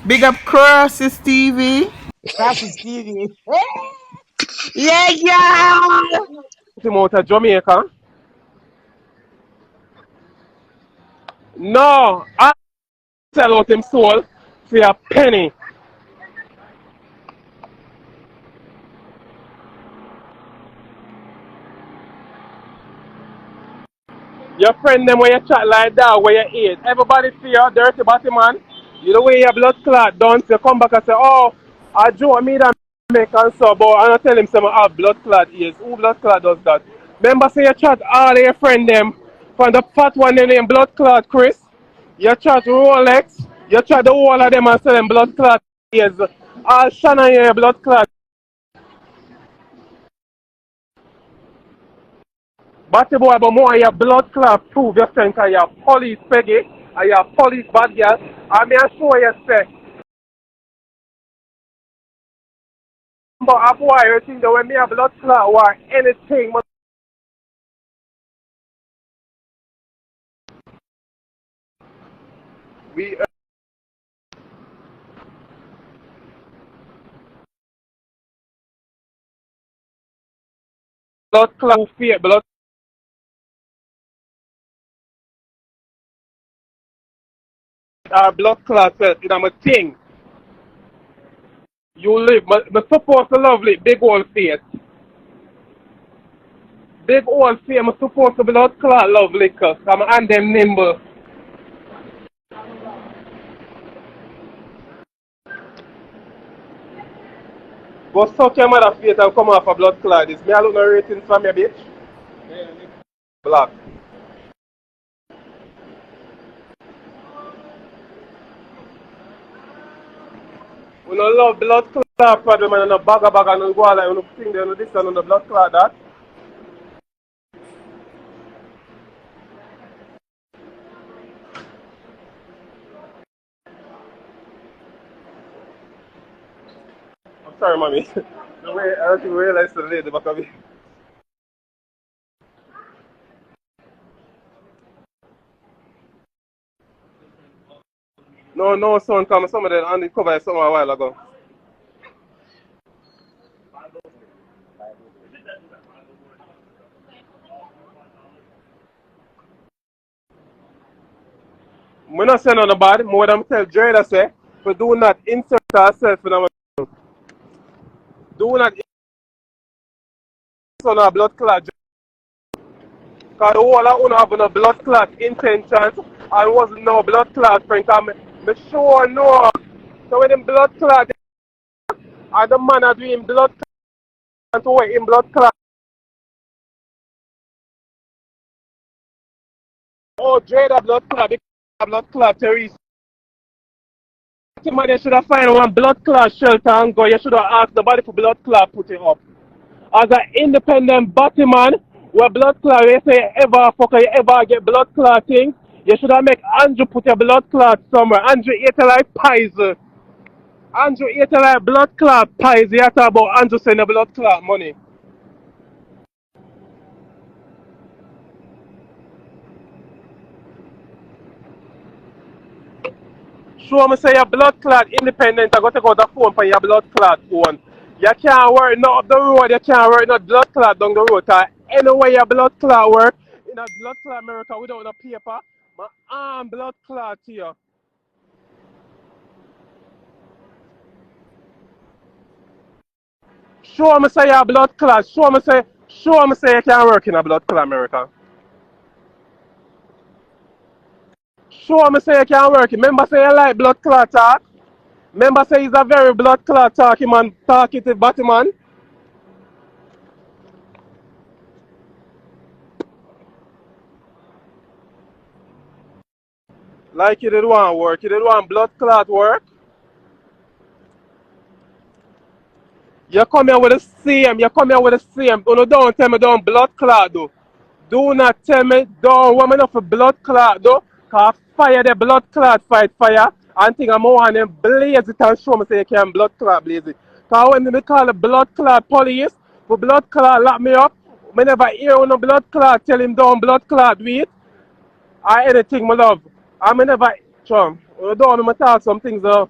Big up Crosses TV. Francis TV. Yeah, yeah. Him out of Jamaica. No, I sell out him soul for a penny. Your friend them when you chat like that, where you eat. Everybody see you dirty body man. You know where your blood clot done, so you come back and say, oh, I joke me that make and so, but I don't tell him some have blood clot ears. Who blood clot does that? Remember say you chat all of your friend them from the fat one in named blood clot Chris. You chat Rolex, you chat the whole of them and sell them blood clot ears. All Shannon your blood clot. But boy, but more your blood clot prove your strength and your police peggy and your police bad girl. I mean, I show you say, but a boy, you think that when me a blood clot or anything, we blood clot fear, blood clot you know, my thing. You live, but supposed to lovely, big old face. Big old face, I'm supposed to blood clot love liquor. I'm and them nimble. Go suck your mother face and come off a blood clot. Is me I look no ratings from your bitch? Black. We don't love blood clot problem and no bag and no go like no thing there, no this and no blood clot that. I'm sorry, mommy. The way I don't think we realize the lady back of me. No, no son come. Some of them on the cover some a while ago. We not say nothing bad. More than tell Jada say, but do not insert ourselves in our do not insert our blood clot. Because the whole of you have no blood clot intentions and was no blood clot friend. Cause me sure no. So when them blood clot and the man are doing blood clot to wait in blood clot. Oh Jada blood clot because blood clot terrorist. Man, you should have find one blood clot shelter and go. You should have asked the body for blood clot put it up. As an independent body man, where blood clot, you say you ever fuck you ever get blood clotting, you should have make Andrew put your blood clot somewhere. Andrew ate like pies. Andrew ate like blood clot pies. You talk about Andrew send the blood clot money. Show me say your blood clot independent. I got to go the phone for your blood clot phone. You can't work not up the road. You can't work not blood clot down the road. Anyway, your blood clot work in a blood clot America without a paper. My arm blood clot here. Show me say your blood clot. Show me say you can work in a blood clot America. Show me say you can work. Remember say you like blood clot talk. Remember say he's a very blood clot talking man, talkative body man. Like you did want work. You did want blood clot work. You come here with the same. You come here with the same. Oh, no, don't tell me don't blood clot though. Do not tell me don't want me enough for blood clot though. Cause fire the blood clot fight fire. And think I'm on them blaze it and show me say you can blood clot blaze it. Cause when they call the blood clot police for blood clot lock me up, me never hear no blood clot tell him don't blood clot do it. Or anything my love. I me never Chum, you don't want me talk some things though.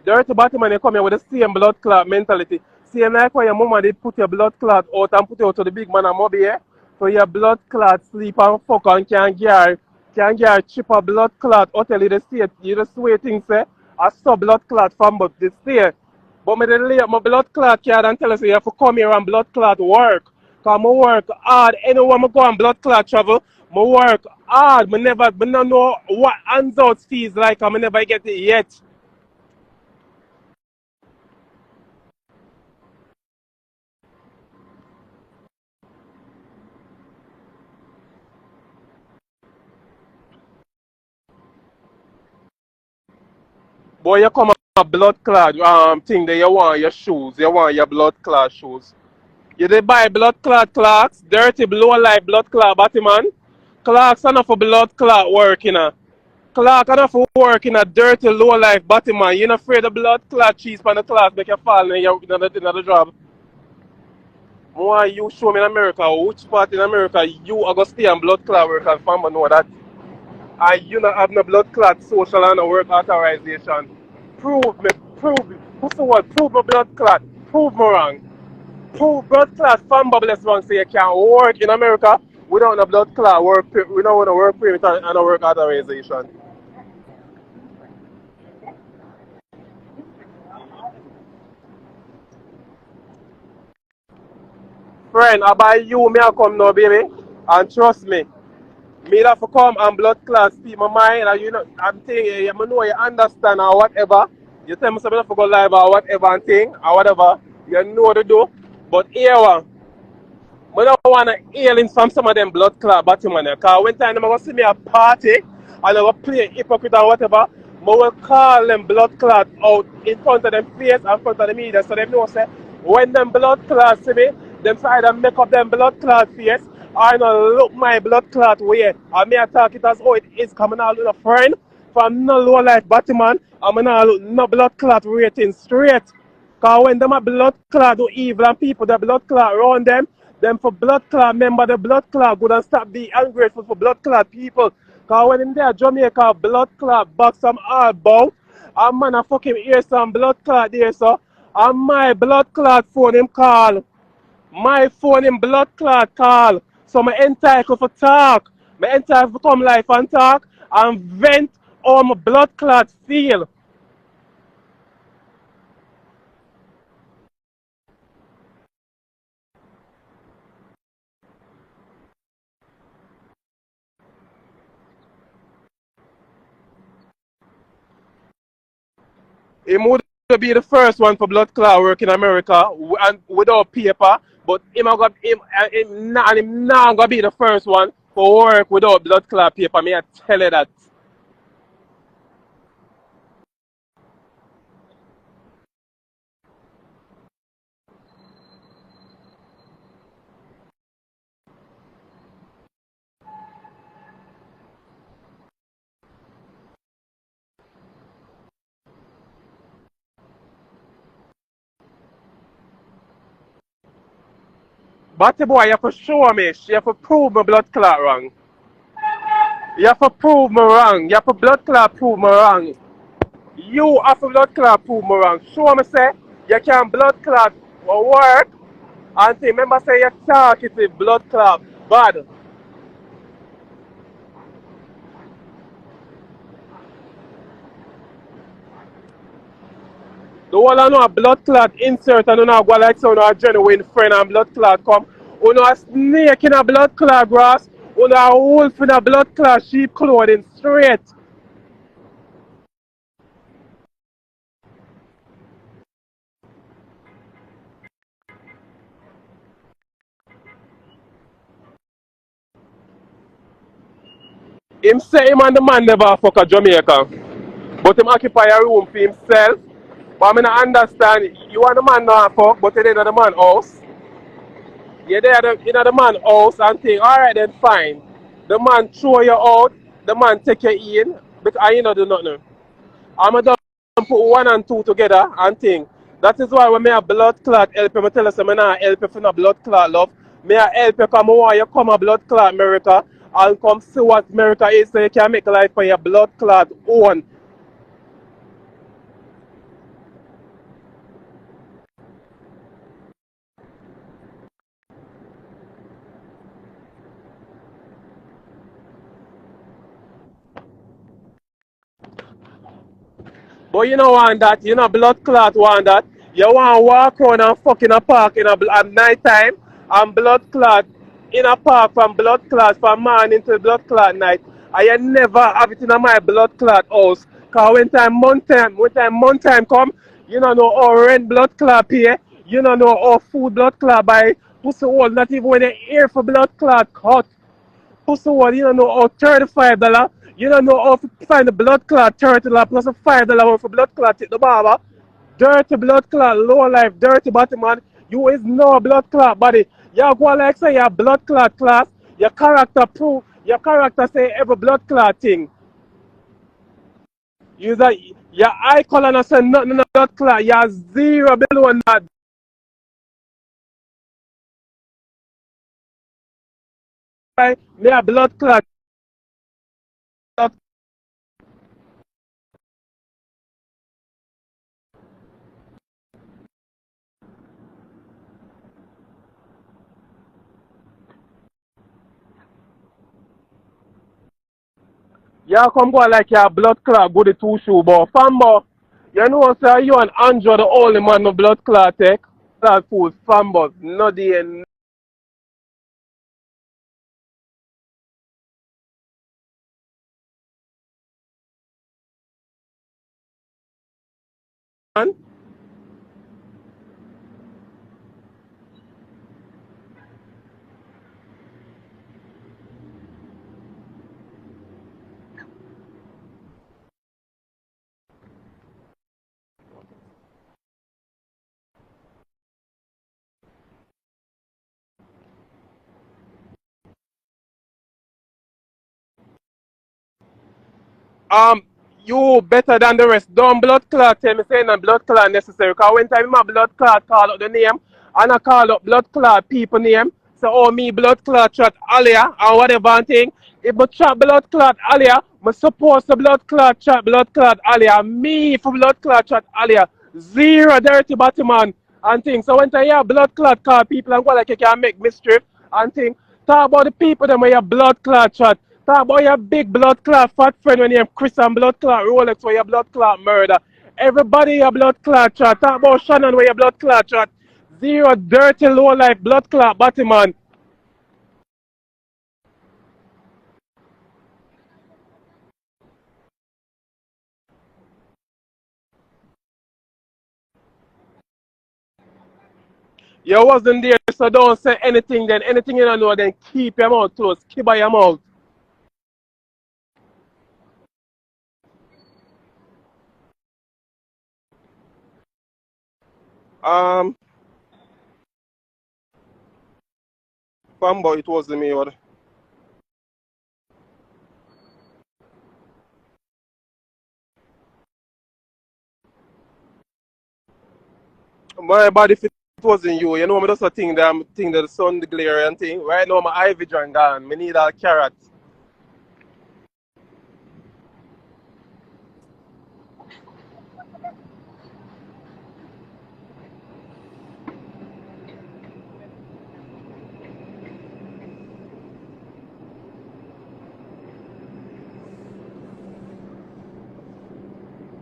Dirty body man, you come here with the same blood clot mentality. Same like when your mama did put your blood clot out and put it out to the big man and mobby here. So your blood clot sleep and fuck and can get chip a blood clot hotel you the state. You the sweet thing say I saw blood clot from but this day. But me then lay up my blood clot card and tell us you have to come here and blood clot work. Cause I work hard. Anywhere I go on blood clot travel, I work hard. Me no know what hands out feels like and I never get it yet. Boy, you come a blood clot thing that you want your shoes, you want your blood clot shoes. You did buy blood clot clocks, dirty blue light blood clot body man. Clocks are not for blood clot work, you know. Clock are not for work in a dirty low life body man. You're not afraid the blood clot cheese on the clock make you fall in the job. Why you show me in America which part in America you are going to stay on blood clot work and farmer know that. And you not have no blood clot social and no work authorization. Prove me, prove me. What's the word? Prove my blood clot. Prove me wrong. Prove blood clot fan bubbles wrong so you can work in America without a blood clot work. We don't want to work permit and a work authorization. Friend, I buy you, me I come now, baby. And trust me, me have to come and blood clot speak my mind and you know I'm thinking you know you understand or whatever. You tell me something to go live or whatever and thing or whatever. You know what to do. But here one. I don't want to healing from some of them blood clot bottom man. Because when time I'm going to see me a party and I'm going to play hypocrite or whatever, I will call them blood clot out in front of them face and in front of the media so they know say when them blood clot see me, them say either make up them blood clot face or not look my blood clot way. And me attack it as how it is coming out with a friend from no low life bottom man and I'm not look no blood clot rating straight. Because when them a blood clot do evil and people that blood clot around them for blood clot, remember the blood clot good and stop be ungrateful for blood clot people. Because when in there Jamaica blood clot box some hard bout, a man a fucking hear some blood clot there so, and my blood clot phone him call. My phone him blood clot call. So my entitled for talk. My entitled for come life and talk and vent on my blood clot feel. Him would be the first one for blood clot work in America and without paper, but him not gonna be the first one for work without blood clot paper. Me I tell you that. But the boy, you have to show me, you have to prove my blood clot wrong. You have to prove me wrong. You have to blood clot prove me wrong. You have to blood clot prove me wrong. Show me say you can blood clot work and say, remember say you talk it with blood clot bad. The whole of no a blood clot insert and you know go like so no a genuine friend and blood clot come. You know a snake in a blood clot grass. You know a wolf in a blood clot sheep clothing straight. Him say him and the man never fuck a Jamaica. But him occupy a room for himself. But I mean I understand you and the man not fuck but you're in the man house. You're there in the man house and think, alright then fine. The man throw you out, the man take you in because you know do nothing. I'm gonna put one and two together and think. That is why when me a blood clot help you, I tell you say me not help you for no blood clot love. Me a help you come want you come a blood clot America and come see what America is so you can make life for your blood clot own. But you know want that, you know blood clot want that. You want to walk around and fuck in a park at night time and blood clot in a park from blood clot from morning to blood clot night. And you never have it in my blood clot house. Cause when time come, you don't know how rent blood clot pay, you don't know how food blood clot buy, pussy hole, not even when you hear for blood clot cut. Pussy one, you don't know how $35. You don't know how to find the blood clot $30 plus a $5 for blood clot at the barber. Dirty blood clot, low life, dirty body man. You is no blood clot body. You go like say your blood clot class, your character prove, your character say every blood clot thing. You that your eye color not say nothing in the blood clot, you're zero below that. Right? Me a blood clot. You come go like your blood clot go the two shoe, but Fambo, you know sir, you and Andrew the only man no blood clot take. That fool Fambo, no the man. Um, you better than the rest. Don't blood clot tell me saying a blood clot necessary. Cause when time my blood clot call out the name and I call up blood clot people name, so oh me blood clot chat Alia and whatever and thing. If I chat blood clot Alia, I supposed to blood clot chat blood clot Alia. Me for blood clot chat Alia. Zero dirty body man and thing. So when I hear blood clot call people and go like you can make mischief and thing. Talk about the people them where your blood clot chat. Talk about your big blood clot fat friend when you have Chris and blood clot Rolex where your blood clot murder. Everybody your blood clot chat. Talk about Shannon where your blood clot chat. Zero dirty low life blood clot body man. You wasn't there so don't say anything then. Anything you don't know then keep your mouth closed. Keep by your mouth. Um Fanboy it wasn't me. What? My body fit wasn't you. You know me just a thing that I'm thing that the sun the glare and thing. Right now my eye vision gone. Me need a carrot.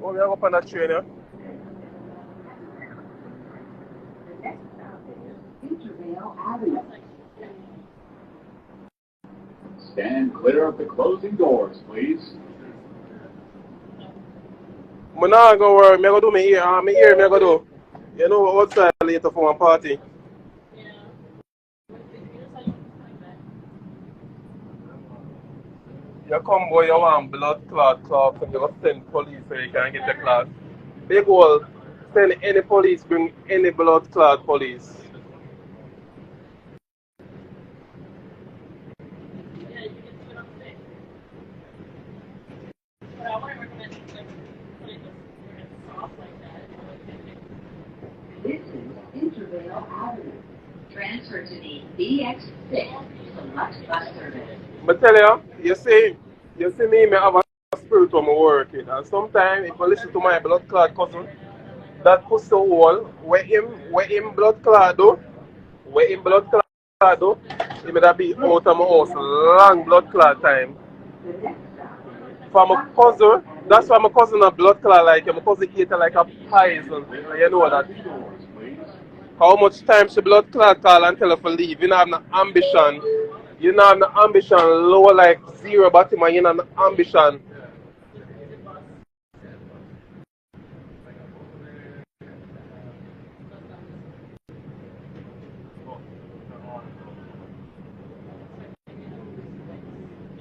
Oh, me I go up on that train, yeah? Stand clear of the closing doors, please. Me not go work. Me go do me ear. Me ear me go do. You know outside later for one party. You come boy, you want blood clot cloth and you go send police so you can get the clot. Big old send any police, bring any blood clot police. This is Intervale Avenue. Transfer to the BX6 Select Bus Service. But tell you see me, me have a spirit when I work it. And sometimes if I listen to my blood clot cousin, that pussy hole where him blood clot do, where him blood clot do, he may be out of my house long blood clot time. For my cousin, that's why my cousin a blood clot like my cousin ate her like a poison. And you know that. How much time she blood clot call and tell her to leave. You don't have no ambition. You don't have no ambition. Lower like zero bottom and you don't have no ambition.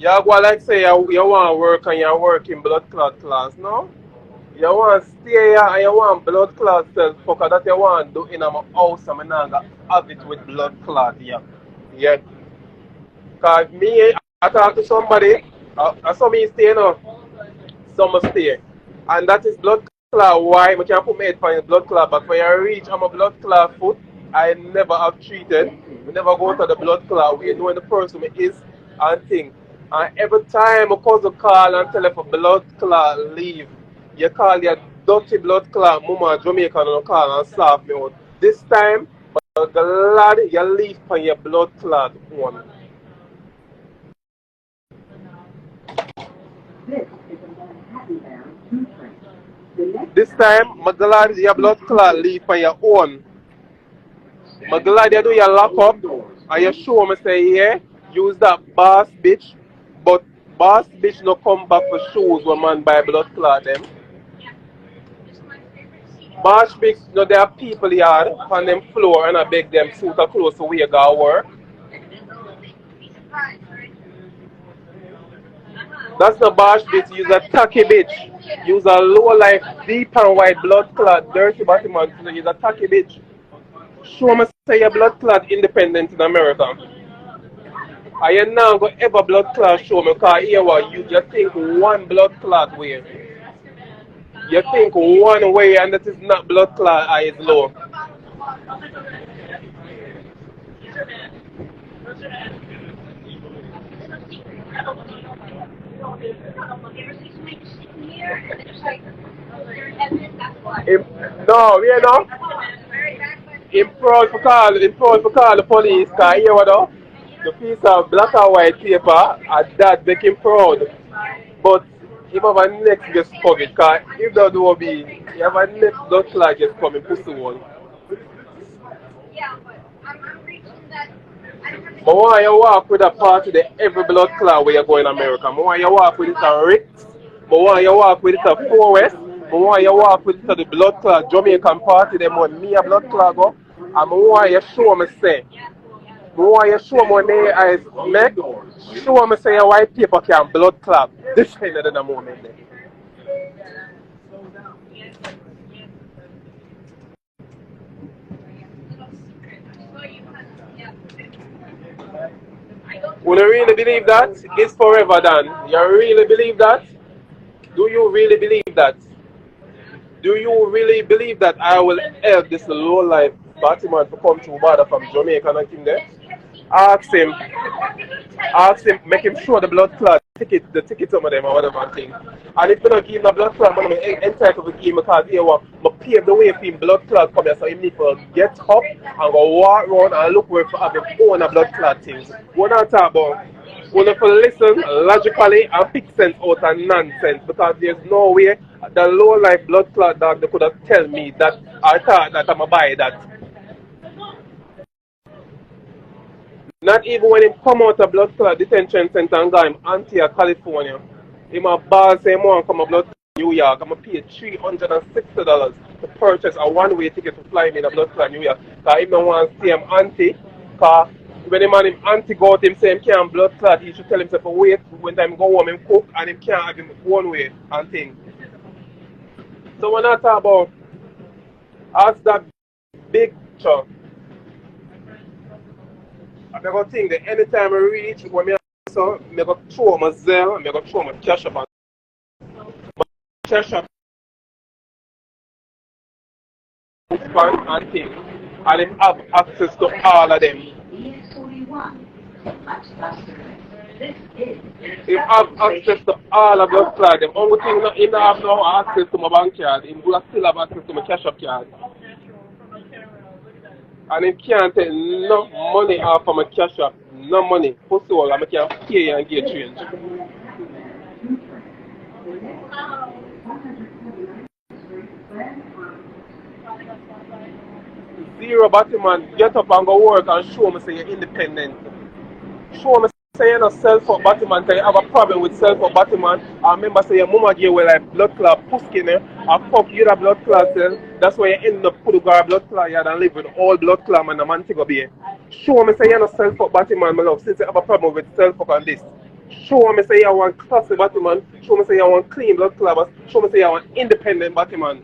You go like say you want to work and you work in blood clot class, no? You want to stay here and you want blood clot self fucker that you want to do in my house and I not have it with blood clot, yeah. Yeah. Because me, I talk to somebody, I saw me stay now, some stay. And that is blood clot why I can't put my head for blood clot, but when I reach I'm a blood clot foot, I never have treated. We never go to the blood clot, we know the person is and thing. And every time a cousin call and tell her for blood clot leave, you call your dirty blood clot mama Jamaican and call and slap me out. This time, but glad you leave for your blood clot one. This time, I'm glad your blood clot leave for your own. I'm glad you do your lock up and you show me say yeah, use that boss bitch, but boss bitch no come back for shoes when man buy blood clot them. Boss bitch no there are people yard on them floor and I beg them suit a clothes so we go work. That's not boss bitch, use a tacky bitch. Use a low life deep and white blood clot, dirty body man, so use a tacky bitch. Show me say your blood clot independent in America. I am now go ever blood clot show me because here what you think one blood clot way. You think one way and that is not blood clot I is low. Im- no, you know, in fraud for call the police because here what though? The piece of black and white paper and that make him proud. But him have a next just coming because if that will be, he have a next blood clot just coming pussy one. But why you walk with a party the every blood clot where you go in America? But why you walk with it a Ritz? But why you walk with it a 4 West? But why you walk with it to the blood clot Jamaican party them when me a blood clot go? And why you show me say? But why you show me when they eyes make? Show me say your white paper can blood clot. This kind of the moment there. Will you really believe that? It's forever done. You really believe that? Do you really believe that? Do you really believe that I will help this low life Batman to come to border from Jamaica and him there? Ask him, make him show the blood clot ticket, the ticket some of them or whatever thing. And if you don't give him the blood clot, I'm entitled to give him because he want to pave the way for him blood clot come here so he need to get up and go walk around and look where for have him own a blood clot things. We're not talking about we have to listen logically and pick sense out of nonsense because there's no way the low life blood clot dog they could have tell me that I thought that I'm a buy that. Not even when him come out of blood clot detention center and got him Antia, California. Him a ball say him want come a blood clot New York. I'm going to pay $360 to purchase a one-way ticket to fly me in a blood clot New York. Because him don't want to see him auntie. Because when him and him auntie go out, him say him can't blood clot. He should tell himself to wait when time go home him cook and him can't have him one way and thing. So when I talk about ask that big chunk. I'm going to think that anytime I reach when I so I'm going to throw my Zelle, I'm going to throw my cash up and cash up and things. And him have access to all of them. Him have access to all of those cards. The only thing he don't have no access to my bank card. He will still have access to my cash up card. And he can't take no money off of my cash up. No money. First of all, I can't pay and get change. Zero Batman, get up and go work and show me say you're independent. Show me say you're not self-up Batman, because you have a problem with self-up Batman. I remember say your mama gave you like blood clot puskin and fuck you the blood clot cell. That's why you end up put a blood clot yard and live with all blood clot and the man to go be. Show me say you're not self-up Batman, my love, since you have a problem with self-up and this. Show me say you want classy Batman. Show me say you want clean blood clot. Show me say you want independent Batman.